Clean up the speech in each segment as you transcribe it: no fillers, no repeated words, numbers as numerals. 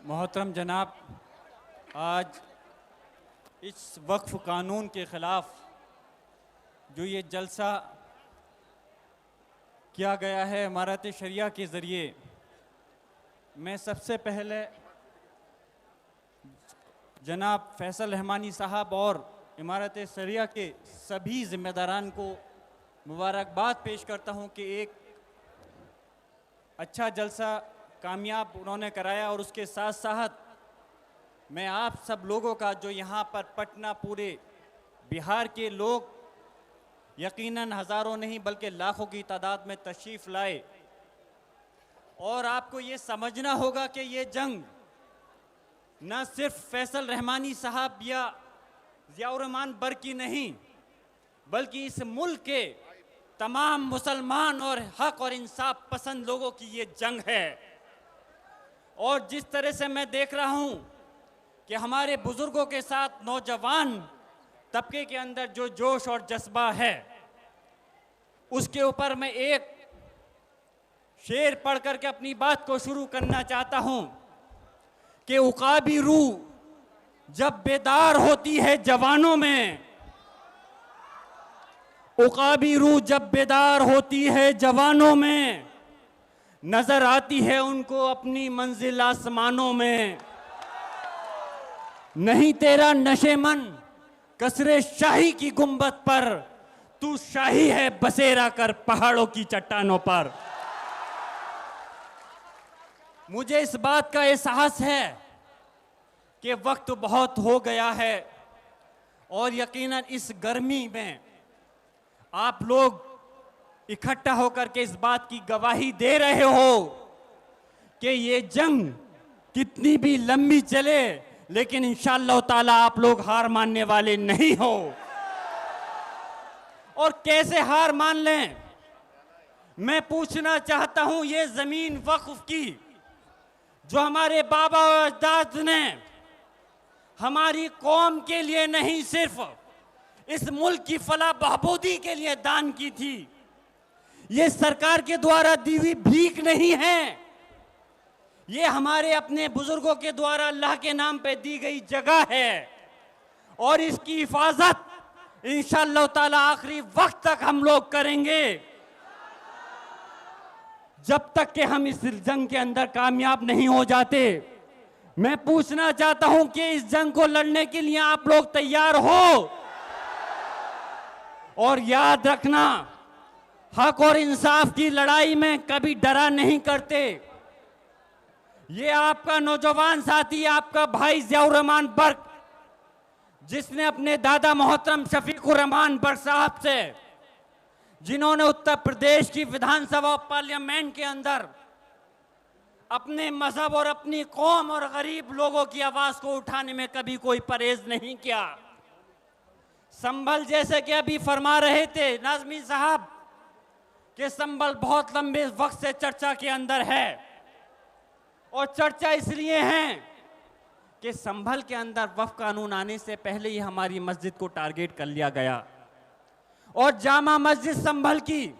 मोहतरम जनाब, आज इस वक्फ कानून के ख़िलाफ़ जो ये जलसा किया गया है इमारत शरिया के ज़रिए, मैं सबसे पहले जनाब फैसल रहमानी साहब और इमारत शरिया के सभी ज़िम्मेदारान को मुबारकबाद पेश करता हूँ कि एक अच्छा जलसा कामयाब उन्होंने कराया। और उसके साथ साथ मैं आप सब लोगों का जो यहाँ पर पटना, पूरे बिहार के लोग यकीनन हज़ारों नहीं बल्कि लाखों की तादाद में तशरीफ़ लाए, और आपको ये समझना होगा कि ये जंग न सिर्फ फैसल रहमानी साहब या ज़ियाउर रहमान बर की नहीं, बल्कि इस मुल्क के तमाम मुसलमान और हक और इंसाफ पसंद लोगों की ये जंग है। और जिस तरह से मैं देख रहा हूँ कि हमारे बुज़ुर्गों के साथ नौजवान तबके के अंदर जो जोश और जज्बा है, उसके ऊपर मैं एक शेर पढ़ करके अपनी बात को शुरू करना चाहता हूँ कि उकाबी रूह जब बेदार होती है जवानों में, उकाबी रूह जब बेदार होती है जवानों में, नजर आती है उनको अपनी मंजिल आसमानों में। नहीं तेरा नशेमन कसरे शाही की गुंबद पर, तू शाही है बसेरा कर पहाड़ों की चट्टानों पर। मुझे इस बात का एहसास है कि वक्त बहुत हो गया है, और यकीनन इस गर्मी में आप लोग इकट्ठा होकर के इस बात की गवाही दे रहे हो कि ये जंग कितनी भी लंबी चले, लेकिन इंशाअल्लाह ताला आप लोग हार मानने वाले नहीं हो। और कैसे हार मान लें, मैं पूछना चाहता हूं, ये जमीन वक्फ की जो हमारे बाबा और अजदाद ने हमारी कौम के लिए नहीं, सिर्फ इस मुल्क की फलाह बहबूदी के लिए दान की थी, ये सरकार के द्वारा दी हुई भीख नहीं है, ये हमारे अपने बुजुर्गों के द्वारा अल्लाह के नाम पे दी गई जगह है। और इसकी हिफाजत इंशाअल्लाह ताला आखिरी वक्त तक हम लोग करेंगे, जब तक कि हम इस जंग के अंदर कामयाब नहीं हो जाते। मैं पूछना चाहता हूं कि इस जंग को लड़ने के लिए आप लोग तैयार हो? और याद रखना, हक और इंसाफ की लड़ाई में कभी डरा नहीं करते। ये आपका नौजवान साथी, आपका भाई ज़ियाउर रहमान बर्क, जिसने अपने दादा मोहतरम शफीकुर रहमान बर्क साहब से, जिन्होंने उत्तर प्रदेश की विधानसभा पार्लियामेंट के अंदर अपने मजहब और अपनी कौम और गरीब लोगों की आवाज को उठाने में कभी कोई परहेज नहीं किया। संभल, जैसे कि अभी फरमा रहे थे नाज़मी साहब, कि संभल बहुत लंबे वक्त से चर्चा के अंदर है, और चर्चा इसलिए है कि संभल के अंदर वक्फ कानून आने से पहले ही हमारी मस्जिद को टारगेट कर लिया गया। और जामा मस्जिद संभल की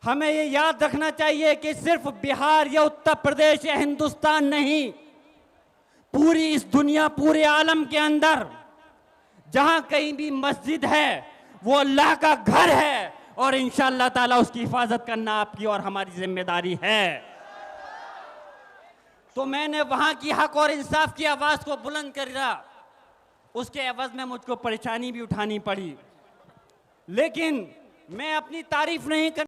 हमें ये याद रखना चाहिए कि सिर्फ बिहार या उत्तर प्रदेश या हिंदुस्तान नहीं, पूरी इस दुनिया, पूरे आलम के अंदर जहां कहीं भी मस्जिद है वो अल्लाह का घर है, और इंशाअल्लाह ताला उसकी हिफाजत करना आपकी और हमारी जिम्मेदारी है। तो मैंने वहां की हक और इंसाफ की आवाज को बुलंद करा, उसके एवज में मुझको परेशानी भी उठानी पड़ी, लेकिन मैं अपनी तारीफ नहीं कर